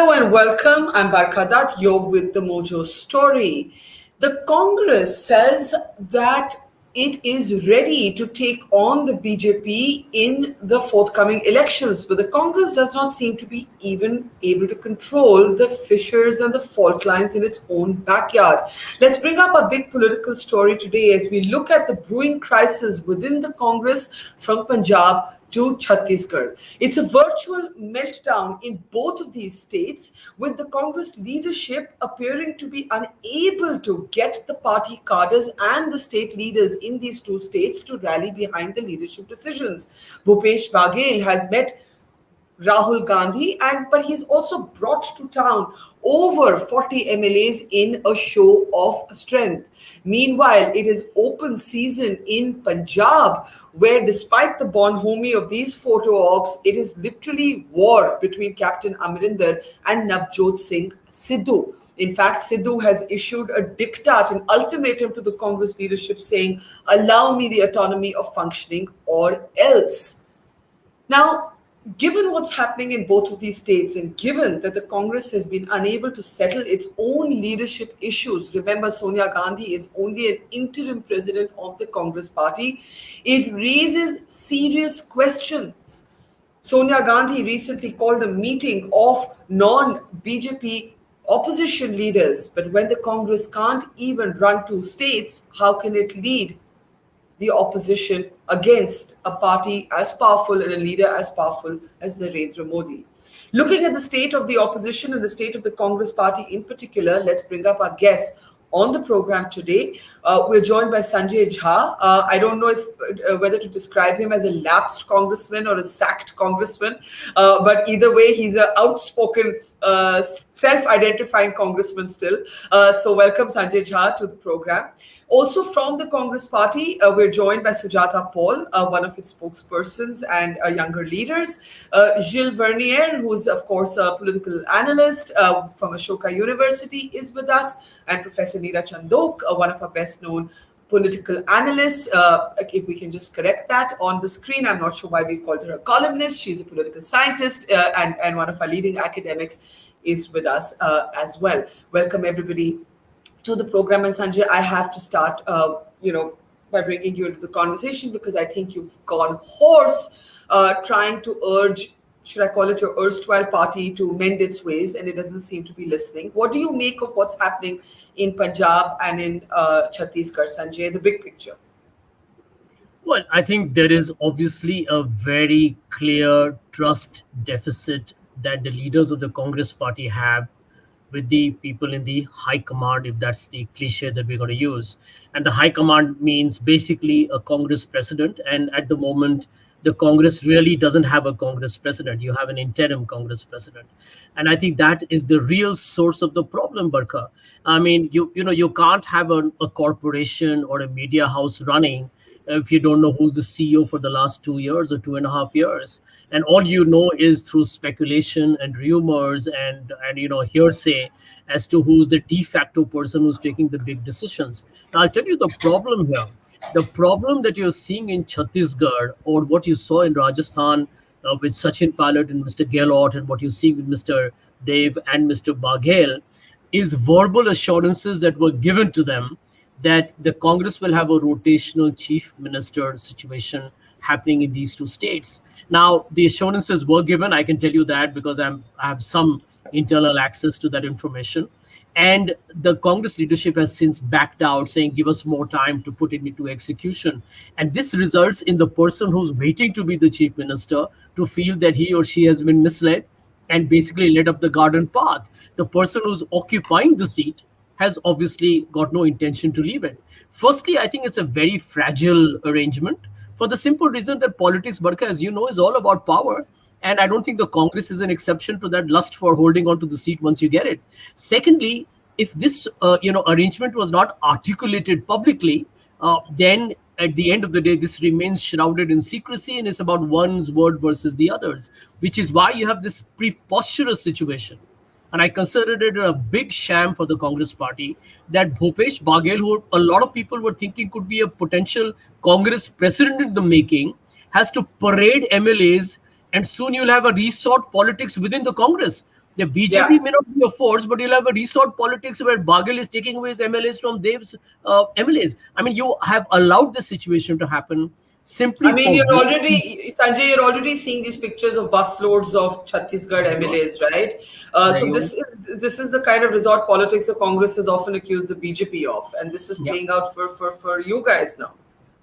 Hello and welcome. I'm Barkha Dutt. You're with the Mojo Story. The Congress says that it is ready to take on the BJP in the forthcoming elections, but the Congress does not seem to be even able to control the fissures and the fault lines in its own backyard. Let's bring up a big political story today as we look at the brewing crisis within the Congress from Punjab to Chhattisgarh. It's a virtual meltdown in both of these states, with the Congress leadership appearing to be unable to get the party cadres and the state leaders in these two states to rally behind the leadership decisions. Bhupesh Baghel has met Rahul Gandhi, but he's also brought to town over 40 MLAs in a show of strength. Meanwhile, it is open season in Punjab, where despite the bonhomie of these photo ops, it is literally war between Captain Amrinder and Navjot Singh Sidhu. In fact, Sidhu has issued a diktat, an ultimatum to the Congress leadership saying, "Allow me the autonomy of functioning or else." Now, given what's happening in both of these states, and given that the Congress has been unable to settle its own leadership issues, remember Sonia Gandhi is only an interim president of the Congress party, it raises serious questions. Sonia Gandhi recently called a meeting of non-BJP opposition leaders, but when the Congress can't even run two states, how can it lead the opposition against a party as powerful and a leader as powerful as Narendra Modi? Looking at the state of the opposition and the state of the Congress party in particular, let's bring up our guests on the program today. We're joined by Sanjay Jha. I don't know if whether to describe him as a lapsed congressman or a sacked congressman, but either way, he's an outspoken, self-identifying congressman still. So welcome Sanjay Jha to the program. Also from the Congress party, we're joined by Sujata Paul, one of its spokespersons and younger leaders. Gilles Verniers, who's of course a political analyst from Ashoka University, is with us, and Professor Neera Chandhoke, one of our best known political analysts. If we can just correct that on the screen, I'm not sure why we've called her a columnist. She's a political scientist and one of our leading academics is with us as well. Welcome everybody to the program. And Sanjay, I have to start, by bringing you into the conversation because I think you've gone hoarse trying to urge, should I call it your erstwhile party, to mend its ways, and it doesn't seem to be listening. What do you make of what's happening in Punjab and in Chhattisgarh, Sanjay, the big picture? Well, I think there is obviously a very clear trust deficit that the leaders of the Congress party have with the people in the high command, if that's the cliche that we're going to use. And the high command means basically a Congress president. And at the moment, the Congress really doesn't have a Congress president. You have an interim Congress president. And I think that is the real source of the problem, Barkha. I mean, you can't have a corporation or a media house running if you don't know who's the CEO for the last 2 years or 2.5 years. And all you know is through speculation and rumors and hearsay as to who's the de facto person who's taking the big decisions. Now, I'll tell you the problem here. The problem that you're seeing in Chhattisgarh, or what you saw in Rajasthan with Sachin Pilot and Mr. Gehlot, and what you see with Mr. Dev and Mr. Baghel, is verbal assurances that were given to them that the Congress will have a rotational chief minister situation happening in these two states. Now, the assurances were given. I can tell you that because I have some internal access to that information. And the Congress leadership has since backed out, saying, give us more time to put it into execution. And this results in the person who's waiting to be the chief minister to feel that he or she has been misled and basically led up the garden path. The person who's occupying the seat has obviously got no intention to leave it. Firstly, I think it's a very fragile arrangement for the simple reason that politics, Barkha, as you know, is all about power. And I don't think the Congress is an exception to that lust for holding on to the seat once you get it. Secondly, if this arrangement was not articulated publicly, then at the end of the day, this remains shrouded in secrecy, and it's about one's word versus the others, which is why you have this preposterous situation. And I considered it a big sham for the Congress party that Bhupesh Baghel, who a lot of people were thinking could be a potential Congress president in the making, has to parade MLAs, and soon you'll have a resort politics within the Congress. The BJP Yeah. may not be a force, but you'll have a resort politics where Bagel is taking away his MLAs from Dev's MLAs. I mean, you have allowed this situation to happen I simply mean, for you're one reason. already, Sanjay, you're already seeing these pictures of busloads of Chhattisgarh There you are. MLAs, right? There So you are. this is the kind of resort politics the Congress has often accused the BJP of, and this is Yeah. playing out for you guys now.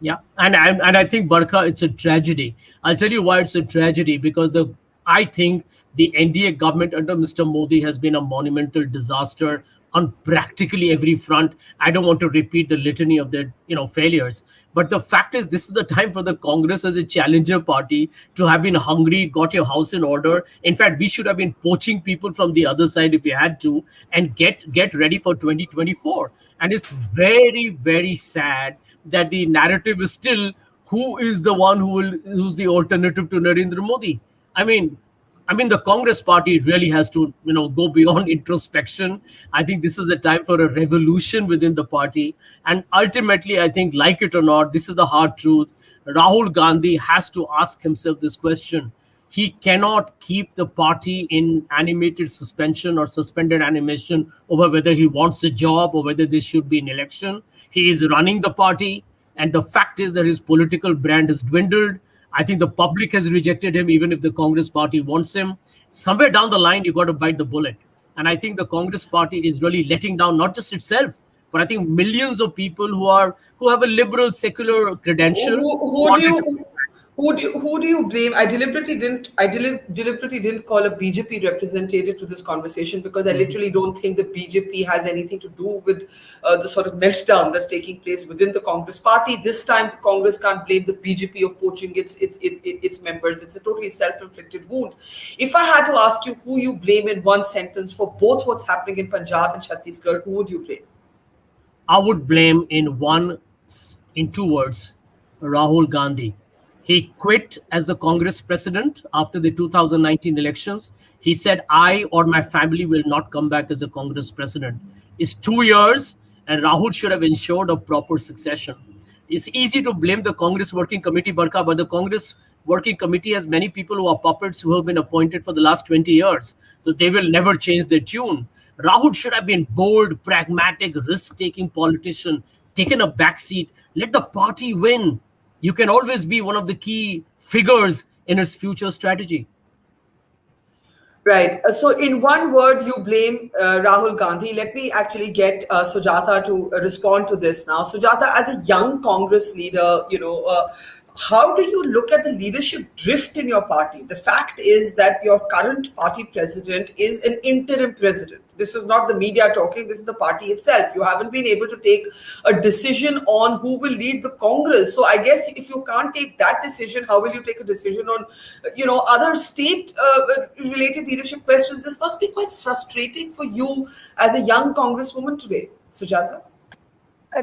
Yeah, and I think Barkha, it's a tragedy. I'll tell you why it's a tragedy, because the I think the NDA government under Mr. Modi has been a monumental disaster on practically every front. I don't want to repeat the litany of their failures, but the fact is this is the time for the Congress as a challenger party to have been hungry, got your house in order. In fact, we should have been poaching people from the other side if we had to, and get ready for 2024. And it's very sad that the narrative is still who is the one who's the alternative to Narendra Modi. I mean, the Congress party really has to, go beyond introspection. I think this is a time for a revolution within the party, and ultimately, I think, like it or not, this is the hard truth. Rahul Gandhi has to ask himself this question. He cannot keep the party in animated suspension or suspended animation over whether he wants a job or whether this should be an election. He is running the party, and the fact is that his political brand has dwindled. I think the public has rejected him, even if the Congress party wants him. Somewhere down the line, you got to bite the bullet. And I think the Congress party is really letting down not just itself, but I think millions of people who have a liberal secular credential Who do wanted to. you who do you blame? I deliberately didn't call a BJP representative to this conversation because I Mhm. literally don't think the BJP has anything to do with the sort of meltdown that's taking place within the Congress party. This time, the Congress can't blame the BJP of poaching its members. It's a totally self-inflicted wound. If I had to ask you who you blame in one sentence for both what's happening in Punjab and Chhattisgarh, who would you blame? I would blame in 2 words, Rahul Gandhi. He quit as the Congress president after the 2019 elections. He said, I or my family will not come back as a Congress president. It's 2 years, and Rahul should have ensured a proper succession. It's easy to blame the Congress Working Committee, Barkha, but the Congress Working Committee has many people who are puppets who have been appointed for the last 20 years. So they will never change their tune. Rahul should have been bold, pragmatic, risk taking politician, taken a backseat, let the party win. You can always be one of the key figures in its future strategy. Right. So, in one word, you blame Rahul Gandhi. Let me actually get Sujata to respond to this now. Sujata, as a young Congress leader, how do you look at the leadership drift in your party? The fact is that your current party president is an interim president. This is not the media talking, this is the party itself. You haven't been able to take a decision on who will lead the Congress. So I guess if you can't take that decision, how will you take a decision on, other state related leadership questions? This must be quite frustrating for you as a young Congresswoman today, Sujata.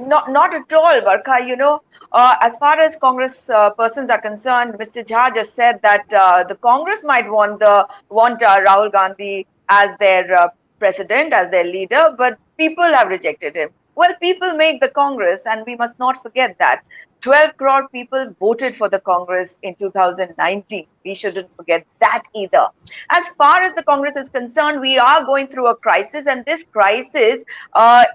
Not at all, Barkha. As far as Congress persons are concerned, Mr. Jha just said that the Congress might want Rahul Gandhi as their president, as their leader, but people have rejected him. Well, people make the Congress, and we must not forget that 12 crore people voted for the Congress in 2019. We shouldn't forget that either. As far as the Congress is concerned, we are going through a crisis, and this crisis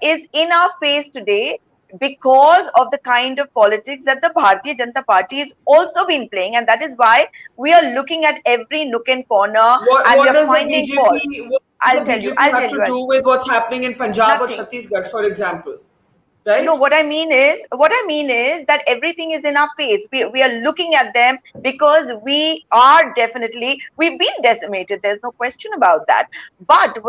is in our face today because of the kind of politics that the Bharatiya Janata Party has also been playing, and that is why we are looking at every nook and corner What and we what are does the finding faults. BJP what I'll does the tell you, BJP I'll have tell to you, do with what's happening in Punjab or nothing. Chhattisgarh, for example? No, Right? what I mean is that everything is in our face. We are looking at them because we've been decimated. There's no question about that. But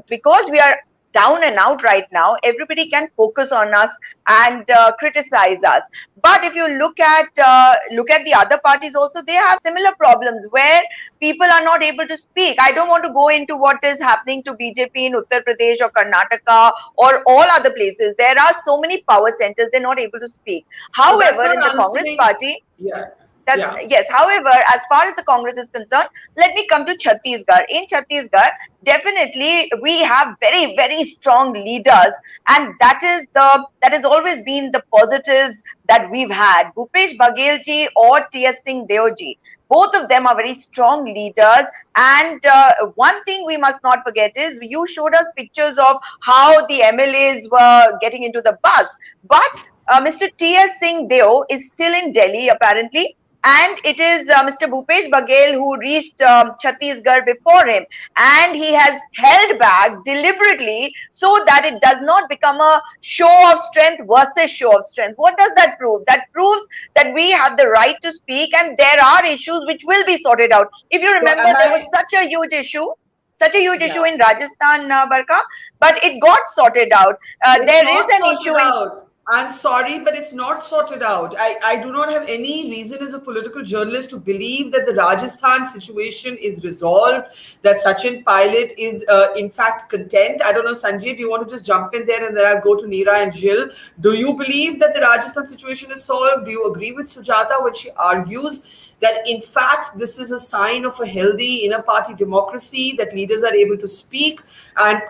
because we are down and out right now, everybody can focus on us and criticize us. But if you look at the other parties also, they have similar problems where people are not able to speak. I don't want to go into what is happening to BJP in Uttar Pradesh or Karnataka or all other places. There are so many power centers, they're not able to speak. But that's However, not in the Congress answering. party, Yeah. That's Yeah. yes. However, as far as the Congress is concerned, let me come to Chhattisgarh. In Chhattisgarh, definitely we have very, very strong leaders, and that has always been the positives that we've had. Bhupesh Baghel ji or T.S. Singh Deo ji, both of them are very strong leaders. And one thing we must not forget is you showed us pictures of how the MLAs were getting into the bus, but Mr. T.S. Singh Deo is still in Delhi apparently, and it is Mr. Bhupesh Baghel who reached Chhattisgarh before him, and he has held back deliberately so that it does not become a show of strength versus show of strength. What does that prove? That proves that we have the right to speak, and there are issues which will be sorted out. If you So remember, am there was I? such a huge issue Yeah. in Rajasthan, Barkha, but it got sorted out. It's There is not an issue sorted in out. I'm sorry, but it's not sorted out. I do not have any reason as a political journalist to believe that the Rajasthan situation is resolved, that Sachin Pilot is in fact content. I don't know, Sanjay, do you want to just jump in there and then I'll go to Neera and Gilles? Do you believe that the Rajasthan situation is solved? Do you agree with Sujata when she argues that in fact this is a sign of a healthy inner party democracy, that leaders are able to speak, and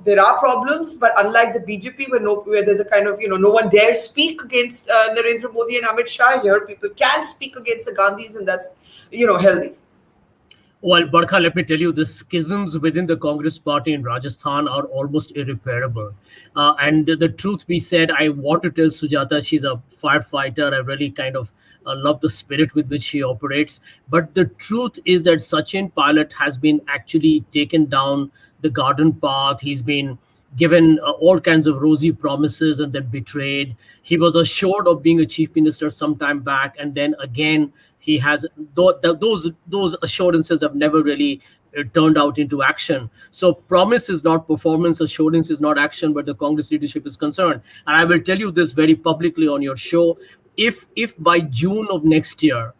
there are problems, but unlike the BJP where there's a kind of no one dares speak against Narendra Modi and Amit Shah, here people can speak against the Gandhis, and that's healthy. Well, Barkha, let me tell you, the schisms within the Congress party in Rajasthan are almost irreparable. And the truth be said, I want to tell Sujata she's a firefighter. I really kind of love the spirit with which she operates. But the truth is that Sachin Pilot has been actually taken down the garden path. He's been given all kinds of rosy promises and then betrayed. He was assured of being a chief minister some time back, and then again he has those assurances have never really turned out into action. So promise is not performance, assurance is not action, but the Congress leadership is concerned. And I will tell you this very publicly on your show: if by June of next year,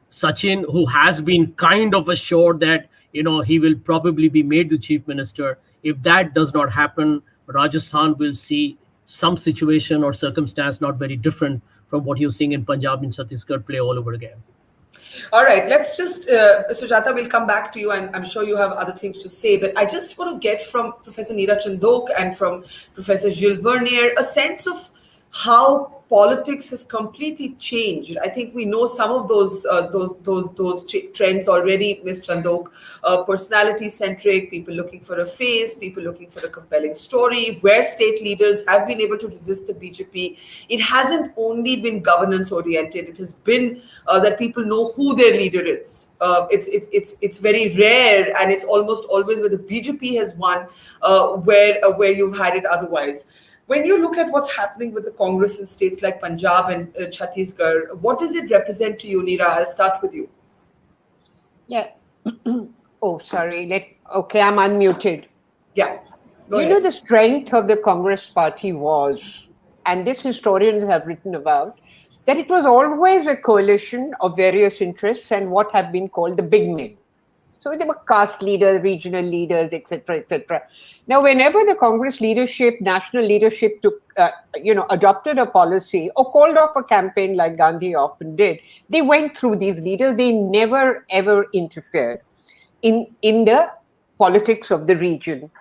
Sachin, who has been kind of assured that he will probably be made the chief minister, if that does not happen, Rajasthan will see some situation or circumstance not very different from what you're seeing in Punjab and Chhattisgarh play all over again. All right, let's just, Sujata, we'll come back to you, and I'm sure you have other things to say, but I just want to get from Professor Neera Chandhoke and from Professor Gilles Verniers a sense of how politics has completely changed. I think we know some of those trends already, Ms. Chandhoke. Personality centric, people looking for a face, people looking for a compelling story. Where state leaders have been able to resist the BJP, it hasn't only been governance oriented. It has been that people know who their leader is. It's very rare, and it's almost always where the BJP has won, where you've had it otherwise. When you look at what's happening with the Congress in states like Punjab and Chhattisgarh, what does it represent to you, Neera? I'll start with you. Yeah. Oh, sorry. Okay, I'm unmuted. Yeah. Go ahead. The strength of the Congress party was, and this historians have written about, that it was always a coalition of various interests and what have been called the big men. So there were caste leaders, regional leaders, etc., etc. Now, whenever the Congress leadership, national leadership adopted a policy or called off a campaign like Gandhi often did, they went through these leaders. They never, ever interfered in the politics of the region.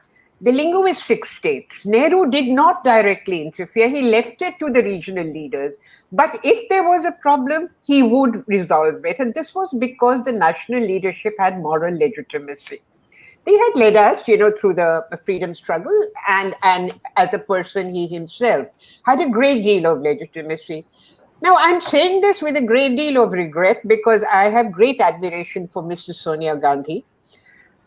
The linguistic states, Nehru did not directly interfere. He left it to the regional leaders. But if there was a problem, he would resolve it. And this was because the national leadership had moral legitimacy. They had led us, through the freedom struggle. And as a person, he himself had a great deal of legitimacy. Now, I'm saying this with a great deal of regret because I have great admiration for Mrs. Sonia Gandhi.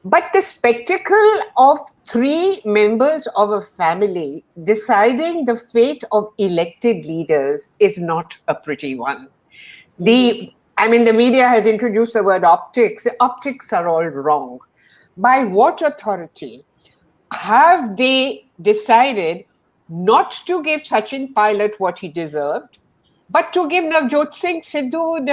But the spectacle of three members of a family deciding the fate of elected leaders is not a pretty one. The media has introduced the word optics. The optics are all wrong. By what authority have they decided not to give Sachin Pilot what he deserved, but to give Navjot Singh Sidhu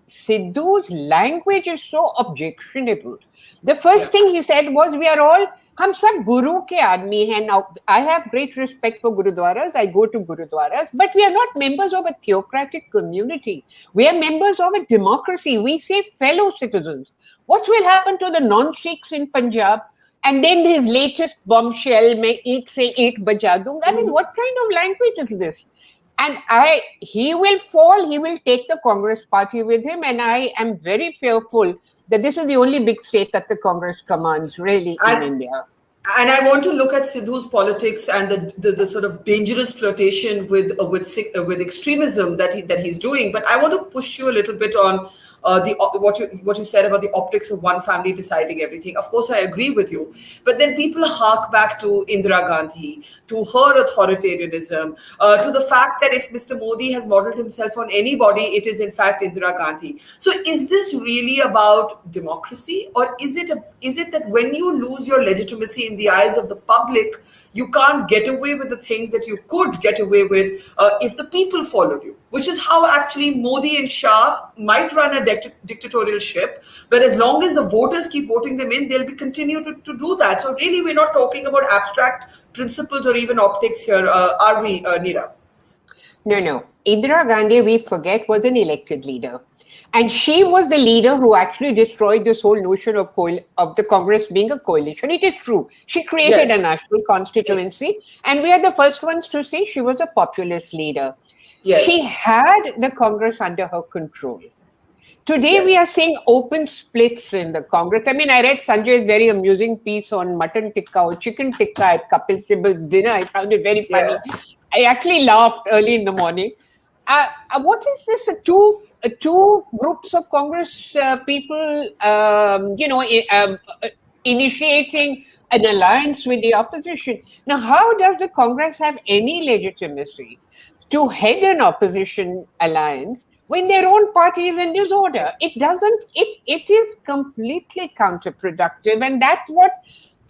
Sidhu's language is so objectionable. The first thing he said was, we are all हम सब गुरु के आदमी हैं. Now, I have great respect for gurudwaras. I go to gurudwaras, but we are not members of a theocratic community. We are members of a democracy. We say fellow citizens. What will happen to the non-Sikhs in Punjab? And then his latest bombshell, "Main eat se eat baja dunga." I mean, what kind of language is this? And he will fall. He will take the Congress party with him, and I am very fearful that this is the only big state that the Congress commands, really, in India. And I want to look at Sidhu's politics and the sort of dangerous flirtation with extremism that he's doing. But I want to push you a little bit on what you said about the optics of one family deciding everything. Of course, I agree with you. But then people hark back to Indira Gandhi, to her authoritarianism, to the fact that if Mr. Modi has modeled himself on anybody, it is in fact Indira Gandhi. So is this really about democracy, or is it that when you lose your legitimacy in the eyes of the public, you can't get away with the things that you could get away with if the people followed you? Which is how actually Modi and Shah might run a dictatorial ship, but as long as the voters keep voting them in, they'll be continue to do that. So really, we're not talking about abstract principles or even optics here, are we, Neera? No. Indira Gandhi, we forget, was an elected leader. And she was the leader who actually destroyed this whole notion of the Congress being a coalition. It is true. She created a national constituency, and we are the first ones to say she was a populist leader. Yes. She had the Congress under her control. Today, we are seeing open splits in the Congress. I mean, I read Sanjay's very amusing piece on mutton tikka or chicken tikka at Kapil Sibal's dinner. I found it very funny. Yeah. I actually laughed early in the morning. What is this? Two groups of Congress people, initiating an alliance with the opposition. Now, how does the Congress have any legitimacy to head an opposition alliance when their own party is in disorder? It doesn't. It is completely counterproductive, and that's what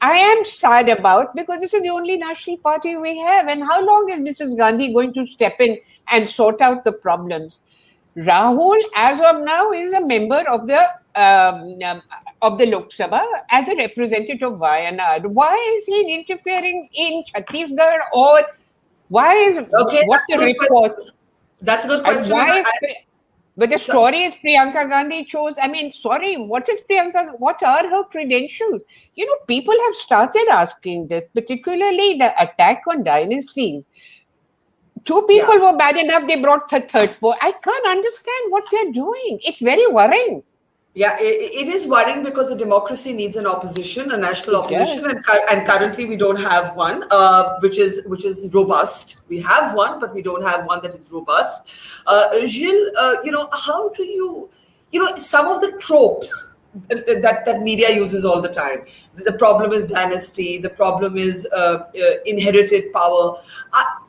I am sad about, because this is the only national party we have. And how long is Mrs. Gandhi going to step in and sort out the problems? Rahul, as of now, is a member of the Lok Sabha as a representative of Wayanad. Why is he interfering in Chhattisgarh, or why is what the report? That's a good question. But the story is Priyanka Gandhi chose. I mean, sorry, what is Priyanka? What are her credentials? People have started asking this, particularly the attack on dynasties. Two people were bad enough, they brought the third boy. I can't understand what they're doing. It's very worrying. Yeah, it is worrying because the democracy needs an opposition, a national opposition, and currently we don't have one, which is robust. We have one, but we don't have one that is robust. Gilles, how do you, some of the tropes that media uses all the time. The problem is dynasty. The problem is inherited power.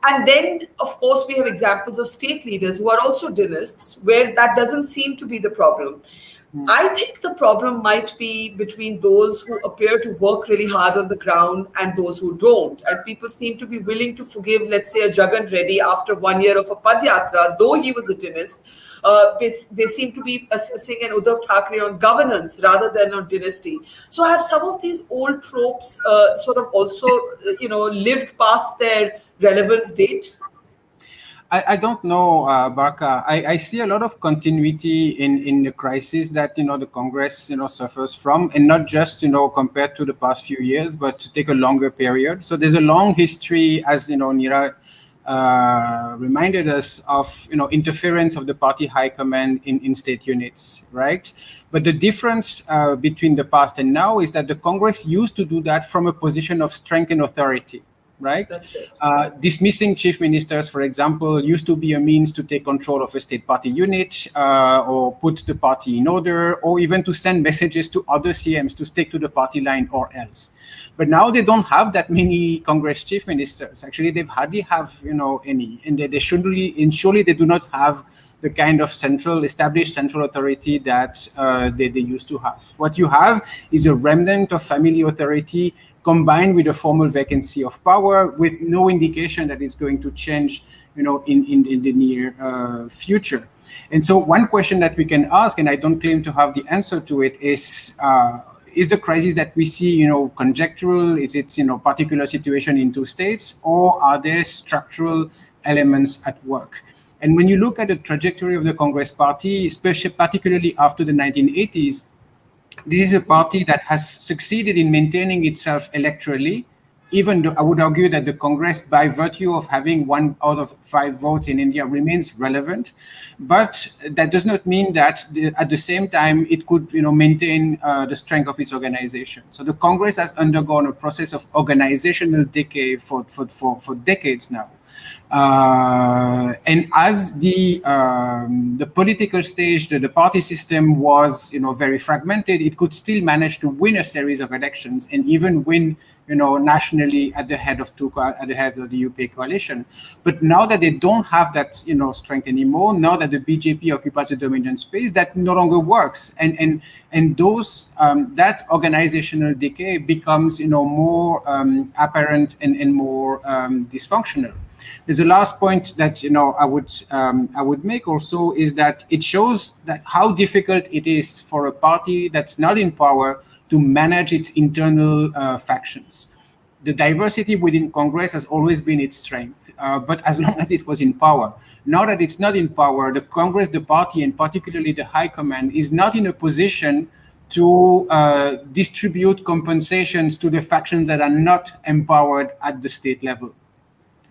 And then, of course, we have examples of state leaders who are also dynasts, where that doesn't seem to be the problem. I think the problem might be between those who appear to work really hard on the ground and those who don't. And people seem to be willing to forgive, let's say, a Jagan Reddy after 1 year of a Padyatra, though he was a dynast. They seem to be assessing an Uddhav Thackeray on governance rather than on dynasty. So have some of these old tropes sort of also, lived past their relevance date? I don't know, Barkha. I see a lot of continuity in the crisis that, the Congress, suffers from, and not just, compared to the past few years, but to take a longer period. So there's a long history, as, Neera reminded us of, interference of the party high command in state units, right? But the difference between the past and now is that the Congress used to do that from a position of strength and authority. Right? That's right. Dismissing chief ministers, for example, used to be a means to take control of a state party unit or put the party in order, or even to send messages to other CMs to stick to the party line or else. But now they don't have that many Congress chief ministers. Actually, they hardly have any, and they surely they do not have the kind of established central authority that they used to have. What you have is a remnant of family authority combined with a formal vacancy of power, with no indication that it's going to change, in the near future. And so one question that we can ask, and I don't claim to have the answer to it, is, is the crisis that we see, conjectural? Is it, particular situation in two states, or are there structural elements at work? And when you look at the trajectory of the Congress Party, especially particularly after the 1980s, this is a party that has succeeded in maintaining itself electorally. Even though I would argue that the Congress, by virtue of having 1 out of 5 votes in India, remains relevant, but that does not mean that at the same time it could, maintain the strength of its organization. So the Congress has undergone a process of organizational decay for decades now. And as the political stage, the party system was, very fragmented, it could still manage to win a series of elections and even win, nationally at the head of the UPA coalition. But now that they don't have that, strength anymore, now that the BJP occupies a dominant space, that no longer works, and those that organizational decay becomes, more apparent and more dysfunctional. There's a last point that I would make also, is that it shows that how difficult it is for a party that's not in power to manage its internal factions. The diversity within Congress has always been its strength, but as long as it was in power. Now that it's not in power, the Congress, the party, and particularly the High Command, is not in a position to distribute compensations to the factions that are not empowered at the state level.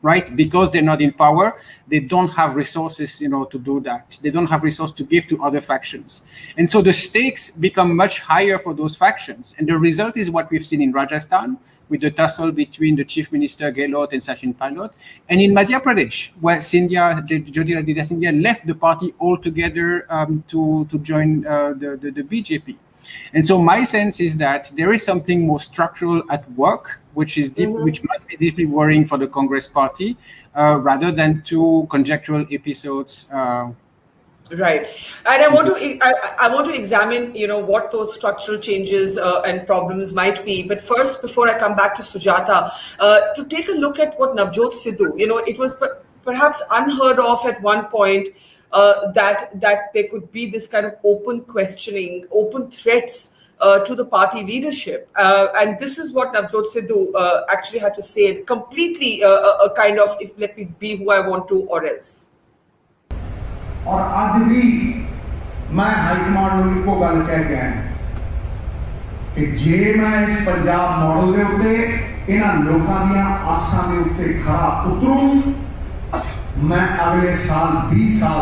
Right? Because they're not in power, they don't have resources, to do that. They don't have resources to give to other factions. And so the stakes become much higher for those factions. And the result is what we've seen in Rajasthan, with the tussle between the Chief Minister Gilles and Sachin Pilot, and in Madhya Pradesh, where Jyotiraditya Scindia left the party altogether to join the BJP. And so my sense is that there is something more structural at work, which is which must be deeply worrying for the Congress Party, rather than two conjectural episodes. Right, and I want to examine, what those structural changes and problems might be. But first, before I come back to Sujata, to take a look at what Navjot Sidhu, it was perhaps unheard of at one point. That there could be this kind of open questioning, open threats to the party leadership, and this is what Navjot Sidhu actually had to say. Completely a kind of, if let me be who I want to, or else. और आज भी मैं high command ਨੂੰ ਇੱਕੋ ਗੱਲ ਕਹਿ ਕੇ ਆਇਆ ਕਿ ਜੇ ਮੈਂ ਇਸ ਪੰਜਾਬ ਮਾਡਲ ਦੇ ਉੱਤੇ ਇਹਨਾਂ ਲੋਕਾਂ ਦੀਆਂ ਆਸਾਂ ਦੇ ਉੱਤੇ ਖਰਾ ਉਤਰੂ, मैं अगले साल 20 साल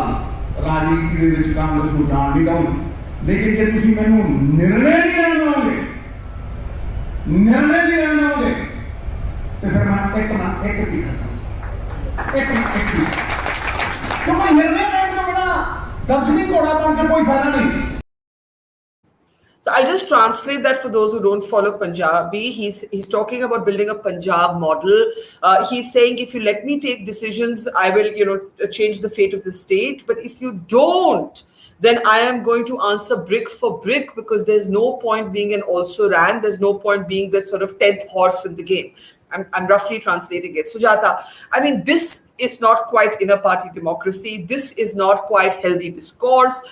राजनीति ਦੇ ਵਿੱਚ ਕਾਂਗਰਸ ਨੂੰ ਜਾਣ ਨਹੀਂ ਦਊਂ। लेकिन ਜੇ ਤੁਸੀਂ ਮੈਨੂੰ निर्णय नहीं ਲੈਣ ਦਿਓਗੇ ਤੇ ਫਿਰ ਮੈਂ ਇੱਕ ਵੀ ਖਤਮ ਇੱਕ ਕਿਉਂਕਿ निर्णय ਲੈਣ ਤੋਂ ਬਿਨਾ 10ਵੀਂ ਘੋੜਾ ਬਣ ਕੇ ਕੋਈ ਫਾਇਦਾ ਨਹੀਂ। So I'll just translate that for those who don't follow Punjabi. He's talking about building a Punjab model. He's saying, if you let me take decisions, I will, change the fate of the state. But if you don't, then I am going to answer brick for brick, because there's no point being an also ran. There's no point being that sort of 10th horse in the game. I'm roughly translating it. Sujata, I mean, this is not quite inner party democracy. This is not quite healthy discourse.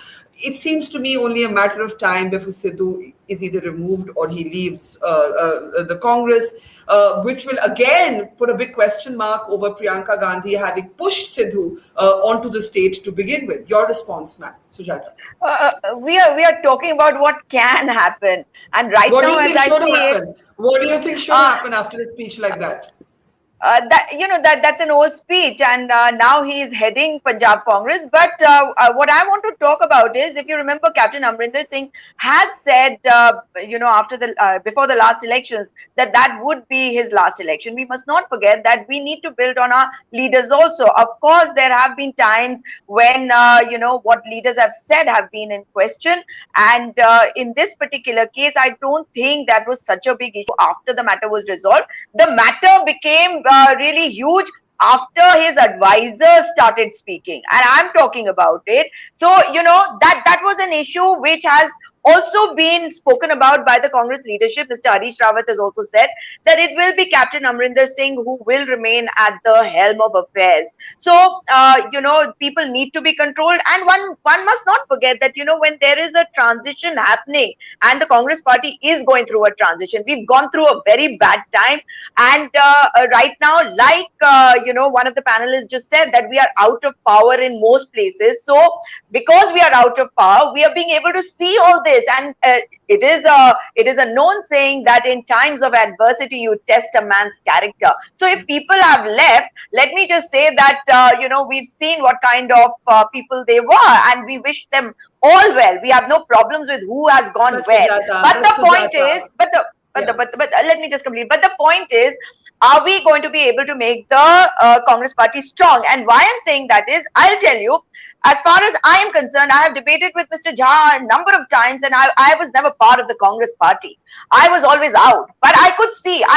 It seems to me only a matter of time before Sidhu is either removed or he leaves the Congress, which will again put a big question mark over Priyanka Gandhi having pushed Sidhu onto the stage to begin with. Your response, ma'am, Sujata? We are talking about what can happen, and right what now, do you think as I should see happen? What do you think should happen after a speech like that? That's an old speech, and now he is heading Punjab Congress. But what I want to talk about is, if you remember, Captain Amrinder Singh had said, after before the last elections, that would be his last election. We must not forget that we need to build on our leaders also. Of course, there have been times when what leaders have said have been in question, and in this particular case, I don't think that was such a big issue after the matter was resolved. The matter became really huge after his advisors started speaking, and I'm talking about it. So that was an issue which has also been spoken about by the Congress leadership. Mr. Harish Rawat has also said that it will be Captain Amrinder Singh who will remain at the helm of affairs. So, people need to be controlled. And one must not forget that, when there is a transition happening, and the Congress party is going through a transition, we've gone through a very bad time. And right now, like, one of the panelists just said, that we are out of power in most places. So, because we are out of power, we are being able to see all this. And it is a known saying that in times of adversity, you test a man's character. So if people have left, let me just say that, we've seen what kind of people they were, and we wish them all well. We have no problems with who has gone where. But the point is, but let me just complete. But the point is, are we going to be able to make the Congress party strong? And why I'm saying that is, I'll tell you, as far as I am concerned, I have debated with Mr. Jha a number of times, and I was never part of the Congress party. I was always out. But I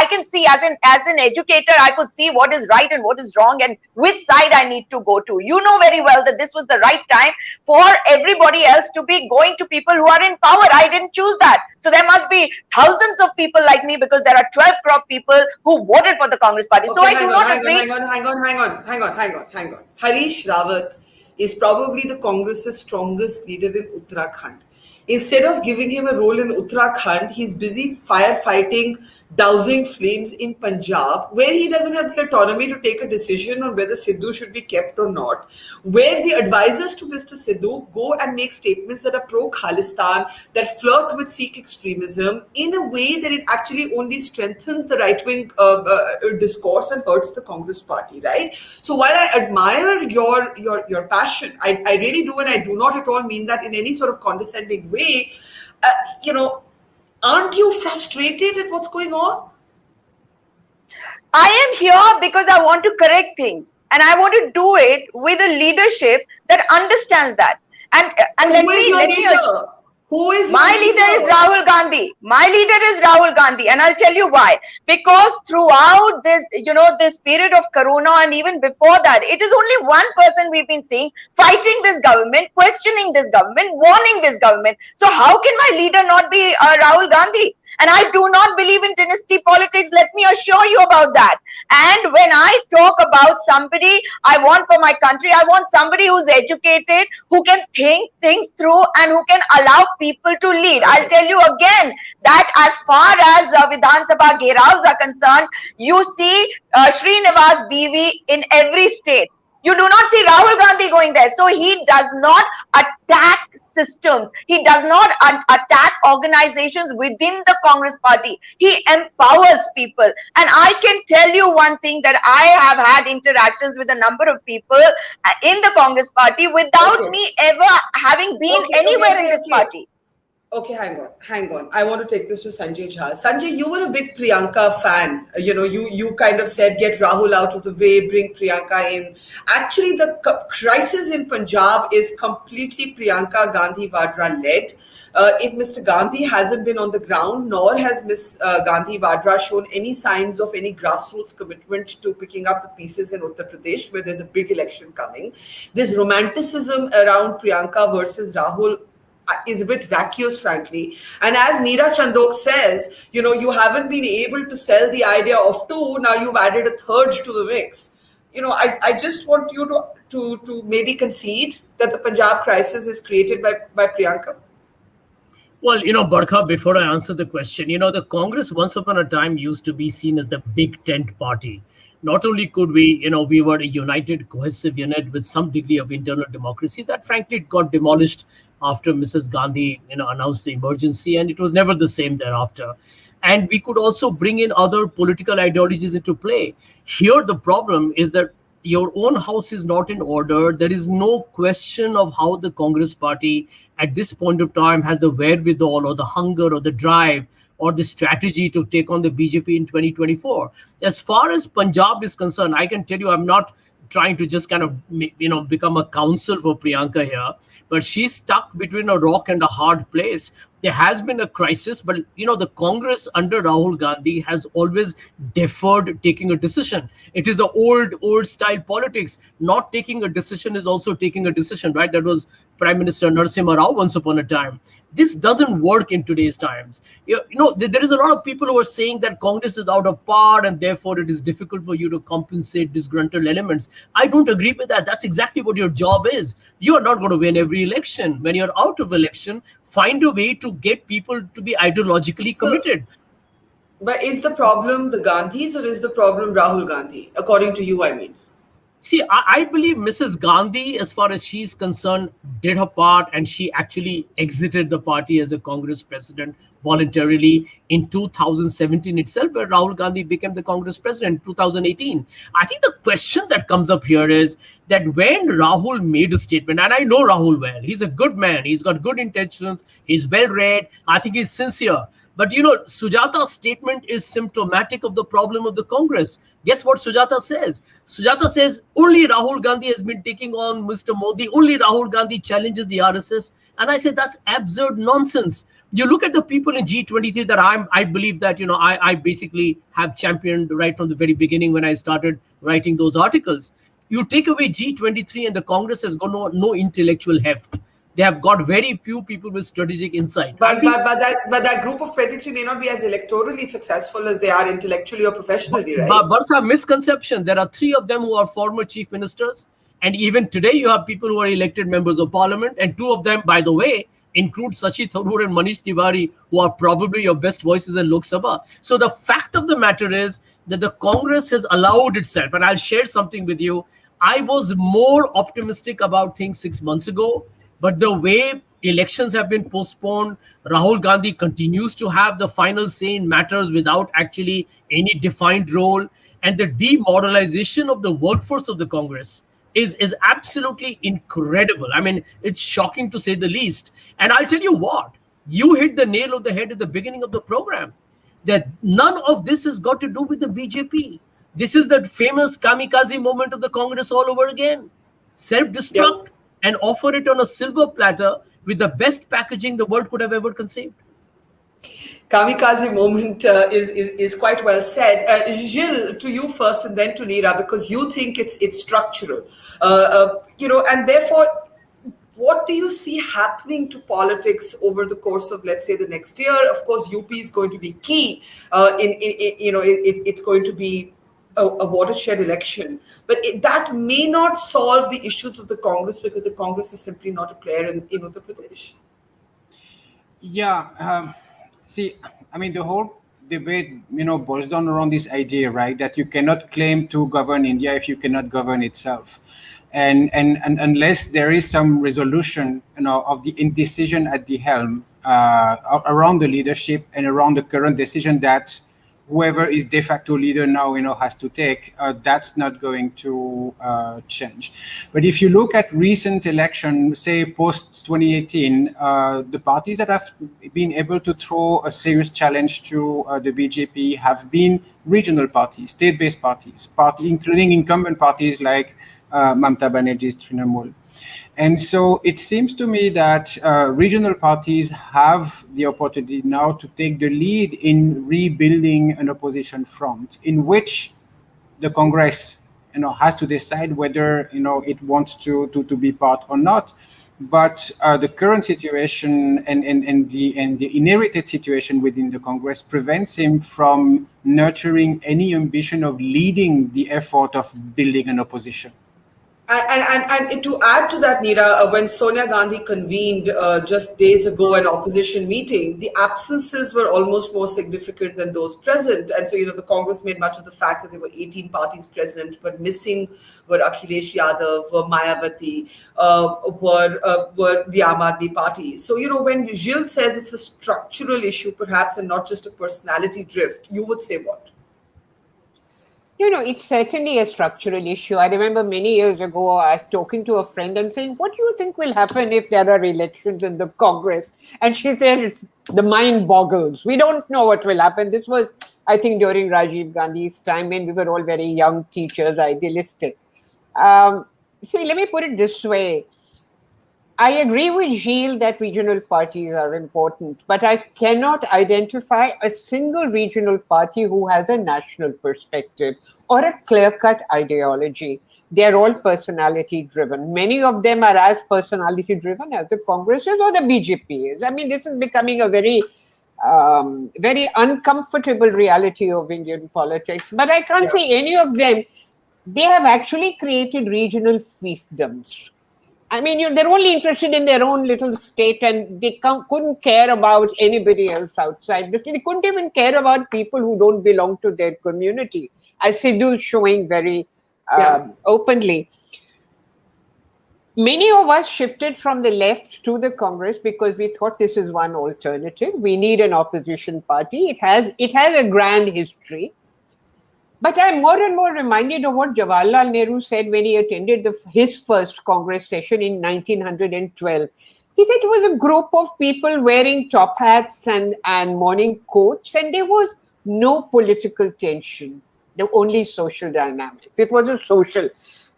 can see as an educator, I could see what is right and what is wrong and which side I need to go to. You know very well that this was the right time for everybody else to be going to people who are in power. I didn't choose that. So there must be thousands of people like me, because there are 12 crore people who voted for the Congress party. Okay, so I do not agree. Hang on. Harish Rawat is probably the Congress's strongest leader in Uttarakhand. Instead of giving him a role in Uttarakhand, he's busy firefighting, dousing flames in Punjab, where he doesn't have the autonomy to take a decision on whether Sidhu should be kept or not, where the advisors to Mr. Sidhu go and make statements that are pro-Khalistan, that flirt with Sikh extremism in a way that it actually only strengthens the right-wing discourse and hurts the Congress party, right? So while I admire your passion, I really do, and I do not at all mean that in any sort of condescending way, aren't you frustrated at what's going on? I am here because I want to correct things, and I want to do it with a leadership that understands that. And let me Who is my leader is Rahul Gandhi. My leader is Rahul Gandhi, and I'll tell you why. Because throughout this, this period of Corona, and even before that, it is only one person we've been seeing fighting this government, questioning this government, warning this government. So how can my leader not be Rahul Gandhi? And I do not believe in dynasty politics. Let me assure you about that. And when I talk about somebody I want for my country, I want somebody who's educated, who can think things through, and who can allow people to lead. I'll tell you again that as far as Vidhan Sabha Gheraos are concerned, you see Srinivas BV in every state. You do not see Rahul Gandhi going there. So he does not attack systems. He does not attack organizations within the Congress party. He empowers people. And I can tell you one thing, that I have had interactions with a number of people in the Congress party without me ever having been anywhere in this party. Okay, hang on. I want to take this to Sanjay Jha. Sanjay, you were a big Priyanka fan. You kind of said, get Rahul out of the way, bring Priyanka in. Actually, the crisis in Punjab is completely Priyanka Gandhi Vadra led. If Mr. Gandhi hasn't been on the ground, nor has Ms. Gandhi Vadra shown any signs of any grassroots commitment to picking up the pieces in Uttar Pradesh, where there's a big election coming, this romanticism around Priyanka versus Rahul is a bit vacuous, frankly. And as Neera Chandhoke says, you haven't been able to sell the idea of two, now you've added a third to the mix. I just want you to maybe concede that the Punjab crisis is created by Priyanka. Well, Barkha, before I answer the question, the Congress once upon a time used to be seen as the big tent party. Not only could we, we were a united, cohesive unit with some degree of internal democracy, that frankly it got demolished after Mrs. Gandhi, announced the emergency, and it was never the same thereafter. And we could also bring in other political ideologies into play. Here, the problem is that your own house is not in order. There is no question of how the Congress party at this point of time has the wherewithal or the hunger or the drive or the strategy to take on the BJP in 2024. As far as Punjab is concerned, I can tell you, I'm not trying to just kind of, become a counsel for Priyanka here, but she's stuck between a rock and a hard place. There has been a crisis, but, the Congress under Rahul Gandhi has always deferred taking a decision. It is the old style politics. Not taking a decision is also taking a decision, right? That was Prime Minister Narasimha Rao once upon a time. This doesn't work in today's times. There is a lot of people who are saying that Congress is out of power and therefore it is difficult for you to compensate disgruntled elements. I don't agree with that. That's exactly what your job is. You are not going to win every election. When you're out of election, find a way to get people to be ideologically So, committed. but is the problem the Gandhis or is the problem Rahul Gandhi? According to you, I mean. See, I believe Mrs. Gandhi, as far as she's concerned, did her part and she actually exited the party as a Congress president voluntarily in 2017 itself, where Rahul Gandhi became the Congress president in 2018. I think the question that comes up here is that when Rahul made a statement, and I know Rahul well, he's a good man, he's got good intentions, he's well read, I think he's sincere. But Sujata's statement is symptomatic of the problem of the Congress. Guess what Sujata says? Sujata says only Rahul Gandhi has been taking on Mr. Modi. Only Rahul Gandhi challenges the RSS. And I say that's absurd nonsense. You look at the people in G23 that I believe that, I basically have championed right from the very beginning when I started writing those articles. You take away G23 and the Congress has got no intellectual heft. They have got very few people with strategic insight. But that group of 23 may not be as electorally successful as they are intellectually or professionally, right? Barkha, misconception. There are 3 of them who are former chief ministers. And even today, you have people who are elected members of parliament. And 2 of them, by the way, include Shashi Tharoor and Manish Tiwari, who are probably your best voices in Lok Sabha. So the fact of the matter is that the Congress has allowed itself, and I'll share something with you. I was more optimistic about things 6 months ago. But the way elections have been postponed, Rahul Gandhi continues to have the final say in matters without actually any defined role. And the demoralization of the workforce of the Congress is absolutely incredible. I mean, it's shocking to say the least. And I'll tell you what, you hit the nail on the head at the beginning of the program, that none of this has got to do with the BJP. This is that famous kamikaze moment of the Congress all over again. Self-destruct. Yep. And offer it on a silver platter with the best packaging the world could have ever conceived. Kamikaze moment is quite well said. Gilles, to you first and then to Neera, because you think it's structural. And therefore, what do you see happening to politics over the course of, let's say, the next year? Of course, UP is going to be key. It's going to be a watershed election, but that may not solve the issues of the Congress because the Congress is simply not a player in Uttar Pradesh. Yeah, see, I mean, the whole debate, boils down around this idea, right, that you cannot claim to govern India if you cannot govern itself. And unless there is some resolution, of the indecision at the helm around the leadership and around the current decision that whoever is de facto leader now, has to take, that's not going to change. But if you look at recent election, say post 2018, the parties that have been able to throw a serious challenge to the BJP have been regional parties, state-based parties, including incumbent parties like Mamata Banerjee's Trinamool. And so it seems to me that regional parties have the opportunity now to take the lead in rebuilding an opposition front in which the Congress, has to decide whether, it wants to be part or not. But the current situation and the inherited situation within the Congress prevents him from nurturing any ambition of leading the effort of building an opposition. And to add to that, Neera, when Sonia Gandhi convened just days ago an opposition meeting, the absences were almost more significant than those present. And so, the Congress made much of the fact that there were 18 parties present, but missing were Akhilesh Yadav, were Mayawati, were the Aam Aadmi Party. So, when Gilles says it's a structural issue, perhaps, and not just a personality drift, you would say what? It's certainly a structural issue. I remember many years ago, I was talking to a friend and saying, what do you think will happen if there are elections in the Congress? And she said, the mind boggles. We don't know what will happen. This was, I think, during Rajiv Gandhi's time when we were all very young teachers, idealistic. See, let me put it this way. I agree with Gilles that regional parties are important, but I cannot identify a single regional party who has a national perspective or a clear-cut ideology. They're all personality-driven. Many of them are as personality-driven as the Congress is or the BJP is. I mean, this is becoming a very uncomfortable reality of Indian politics. But I can't say any of them. They have actually created regional fiefdoms. I mean, they're only interested in their own little state, and they couldn't care about anybody else outside. They couldn't even care about people who don't belong to their community, as Sidhu is showing very openly. Many of us shifted from the left to the Congress because we thought this is one alternative. We need an opposition party. It has a grand history. But I'm more and more reminded of what Jawaharlal Nehru said when he attended his first Congress session in 1912. He said it was a group of people wearing top hats and morning coats, and there was no political tension, only social dynamics. It was a social.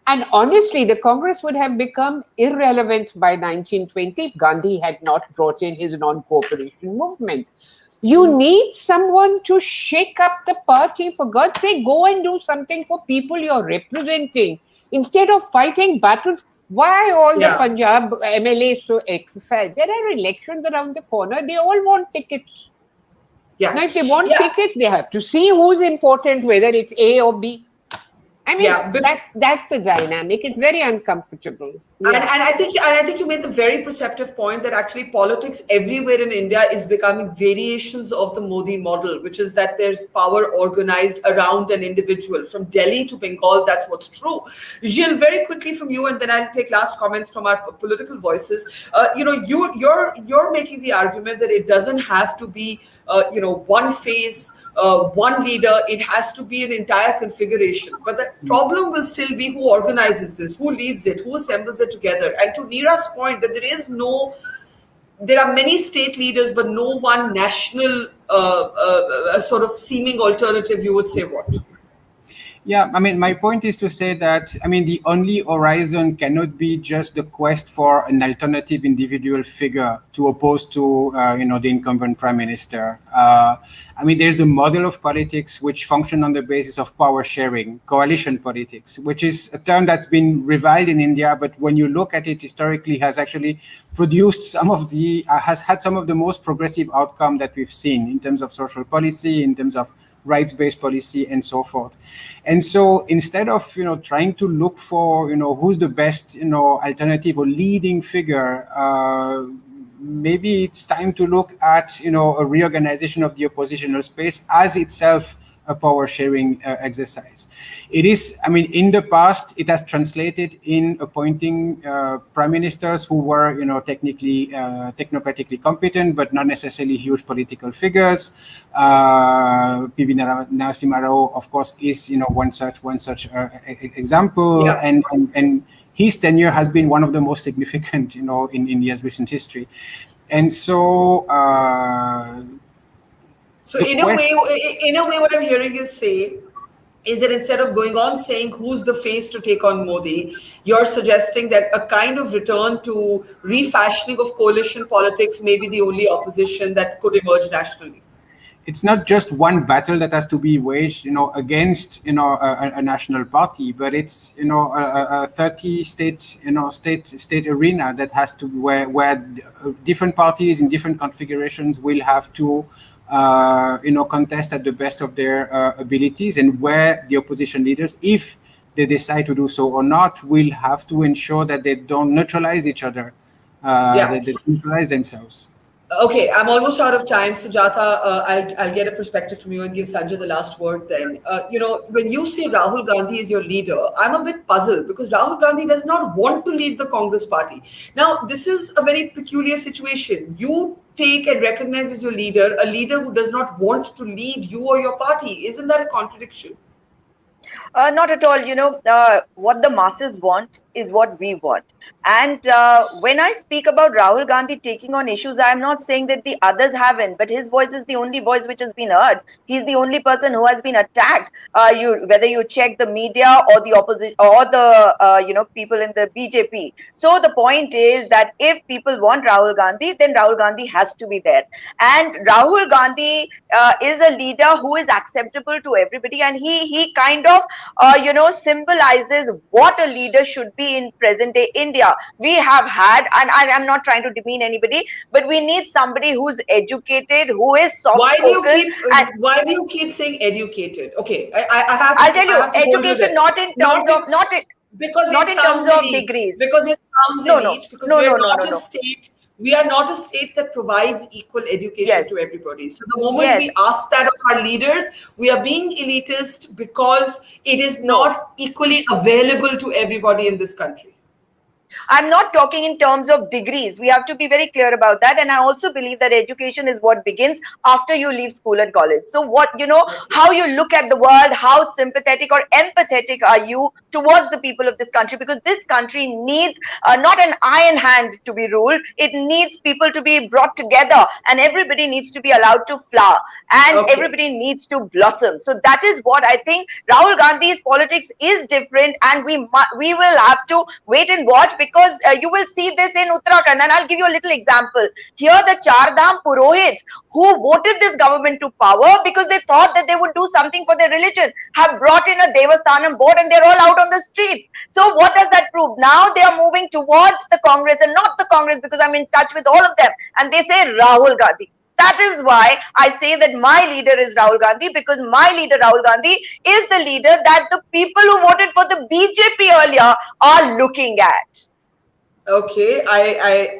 And honestly, the Congress would have become irrelevant by 1920 if Gandhi had not brought in his non-cooperation movement. You need someone to shake up the party. For God's sake, go and do something for people you're representing. Instead of fighting battles, why all the Punjab MLAs so exercise? There are elections around the corner. They all want tickets. Now, if they want tickets, they have to see who's important, whether it's A or B. I mean, that's the dynamic. It's very uncomfortable. And I think you made the very perceptive point that actually politics everywhere in India is becoming variations of the Modi model, which is that there's power organized around an individual. From Delhi to Bengal, that's what's true. Gilles, very quickly from you, and then I'll take last comments from our political voices. You're making the argument that it doesn't have to be one phase, one leader. It has to be an entire configuration. But the problem will still be who organizes this, who leads it, who assembles it together. And to Neera's point, that there are many state leaders, but no one national sort of seeming alternative. You would say what? Yeah, I mean, my point is to say that, I mean, the only horizon cannot be just the quest for an alternative individual figure to oppose to, the incumbent prime minister. I mean, there's a model of politics which function on the basis of power sharing, coalition politics, which is a term that's been reviled in India, but when you look at it historically, has actually produced has had some of the most progressive outcome that we've seen in terms of social policy, in terms of rights-based policy, and so forth. And so instead of trying to look for who's the best alternative or leading figure, maybe it's time to look at a reorganization of the oppositional space as itself a power sharing exercise. It is, I mean, in the past, it has translated in appointing prime ministers who were, technically, technocratically competent, but not necessarily huge political figures. P.V. Narasimha Rao, of course, is, one such example. Yeah. And his tenure has been one of the most significant, in India's recent history. And so, So in a way, what I'm hearing you say is that instead of going on saying who's the face to take on Modi, you're suggesting that a kind of return to refashioning of coalition politics may be the only opposition that could emerge nationally. It's not just one battle that has to be waged, against, a national party, but it's, a 30-state arena that has to where different parties in different configurations will have to contest at the best of their abilities, and where the opposition leaders, if they decide to do so or not, will have to ensure that they don't neutralize each other, that they neutralize themselves. Okay, I'm almost out of time. Sujata, I'll get a perspective from you and give Sanjay the last word then. When you say Rahul Gandhi is your leader, I'm a bit puzzled because Rahul Gandhi does not want to lead the Congress party. Now, this is a very peculiar situation. You take and recognize as your leader a leader who does not want to lead you or your party. Isn't that a contradiction? Not at all. What the masses want is what we want. And when I speak about Rahul Gandhi taking on issues, I am not saying that the others haven't, but his voice is the only voice which has been heard. He's the only person who has been attacked. Whether you check the media or the opposition or the people in the BJP. So the point is that if people want Rahul Gandhi, then Rahul Gandhi has to be there. And Rahul Gandhi is a leader who is acceptable to everybody, and he kind of symbolizes what a leader should be in present day India. We have had, and I'm not trying to demean anybody, but we need somebody who's educated, who is soft spoken. Why do you keep saying educated? Okay, I have to, I'll tell I you, have to hold you education there. not in terms of Because not it in terms sounds of elite. degrees. Because it sounds No, elite. Because no, we're no, no, not no, a no. state. We are not a state that provides equal education Yes. to everybody. So the moment Yes. we ask that of our leaders, we are being elitist because it is not equally available to everybody in this country. I'm not talking in terms of degrees. We have to be very clear about that. And I also believe that education is what begins after you leave school and college. So how you look at the world, how sympathetic or empathetic are you towards the people of this country? Because this country needs not an iron hand to be ruled. It needs people to be brought together, and everybody needs to be allowed to flower, and everybody needs to blossom. So that is what I think. Rahul Gandhi's politics is different, and we will have to wait and watch, because you will see this in Uttarakhand. And I'll give you a little example. Here, the Char Dham Purohits who voted this government to power because they thought that they would do something for their religion have brought in a Devasthanam board, and they're all out on the streets. So what does that prove? Now they are moving towards the Congress, and not the Congress, because I'm in touch with all of them, and they say Rahul Gandhi. That is why I say that my leader is Rahul Gandhi, because my leader Rahul Gandhi is the leader that the people who voted for the BJP earlier are looking at. Okay,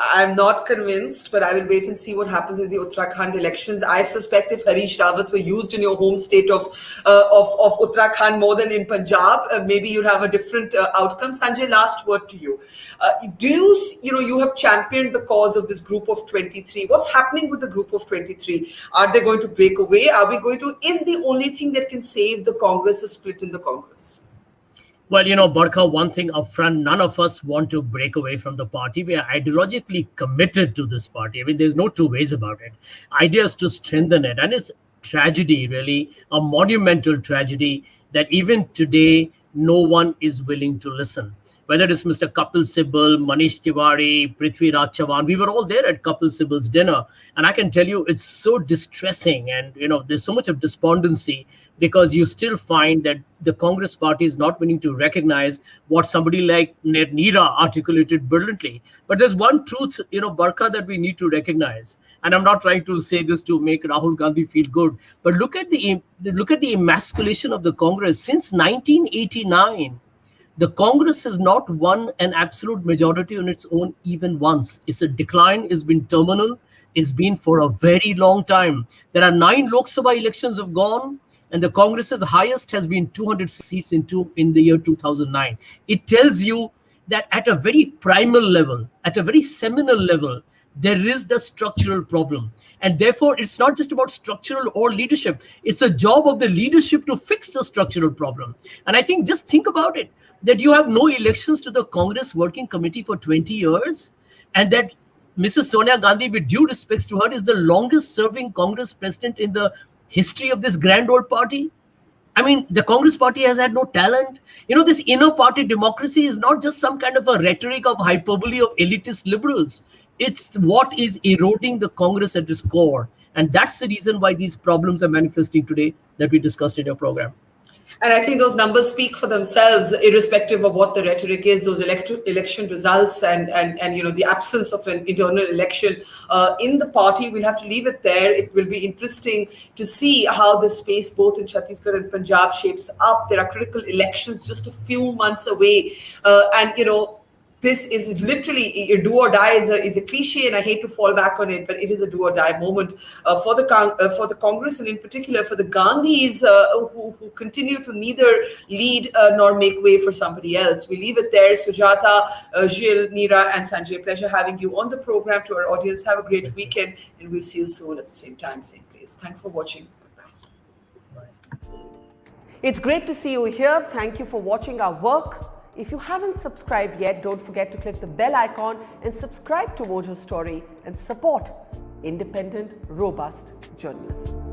I'm not convinced, but I will wait and see what happens in the Uttarakhand elections. I suspect if Harish Rawat were used in your home state of Uttarakhand more than in Punjab, maybe you'd have a different outcome. Sanjay, last word to you. Do you have championed the cause of this group of 23? What's happening with the group of 23? Are they going to break away? Is the only thing that can save the Congress a split in the Congress? Well, Barkha, one thing upfront, none of us want to break away from the party. We are ideologically committed to this party. I mean, there's no two ways about it. Idea is to strengthen it. And it's tragedy, really, a monumental tragedy that even today, no one is willing to listen. Whether it's Mr. Kapil Sibal, Manish Tiwari, Prithvi Raj Chavan, we were all there at Kapil Sibal's dinner. And I can tell you, it's so distressing. And, there's so much of despondency, because you still find that the Congress party is not willing to recognize what somebody like Neera articulated brilliantly. But there's one truth, Barkha, that we need to recognize. And I'm not trying to say this to make Rahul Gandhi feel good, but look at the emasculation of the Congress. Since 1989, the Congress has not won an absolute majority on its own even once. Its decline has been terminal. It's been for a very long time. There are 9 Lok Sabha elections have gone, and the Congress's highest has been 200 seats in the year 2009. It tells you that at a very primal level, at a very seminal level, there is the structural problem. And therefore, it's not just about structural or leadership. It's a job of the leadership to fix the structural problem. And I think, just think about it, that you have no elections to the Congress Working Committee for 20 years, and that Mrs. Sonia Gandhi, with due respects to her, is the longest serving Congress president in the history of this grand old party. I mean, the Congress party has had no talent. This inner party democracy is not just some kind of a rhetoric of hyperbole of elitist liberals. It's what is eroding the Congress at its core. And that's the reason why these problems are manifesting today that we discussed in your program. And I think those numbers speak for themselves, irrespective of what the rhetoric is. Those election results and the absence of an internal election in the party, we'll have to leave it there. It will be interesting to see how the space both in Chhattisgarh and Punjab shapes up. There are critical elections just a few months away, this is literally a do or die is a cliche, and I hate to fall back on it, but it is a do or die moment for the Congress, and in particular for the Gandhis who continue to neither lead nor make way for somebody else. We leave it there. Sujata, Gilles, Neera, and Sanjay, pleasure having you on the program. To our audience, have a great weekend, and we'll see you soon at the same time, same place. Thanks for watching. Bye. It's great to see you here. Thank you for watching our work. If you haven't subscribed yet, don't forget to click the bell icon and subscribe to Mojo Story and support independent, robust journalism.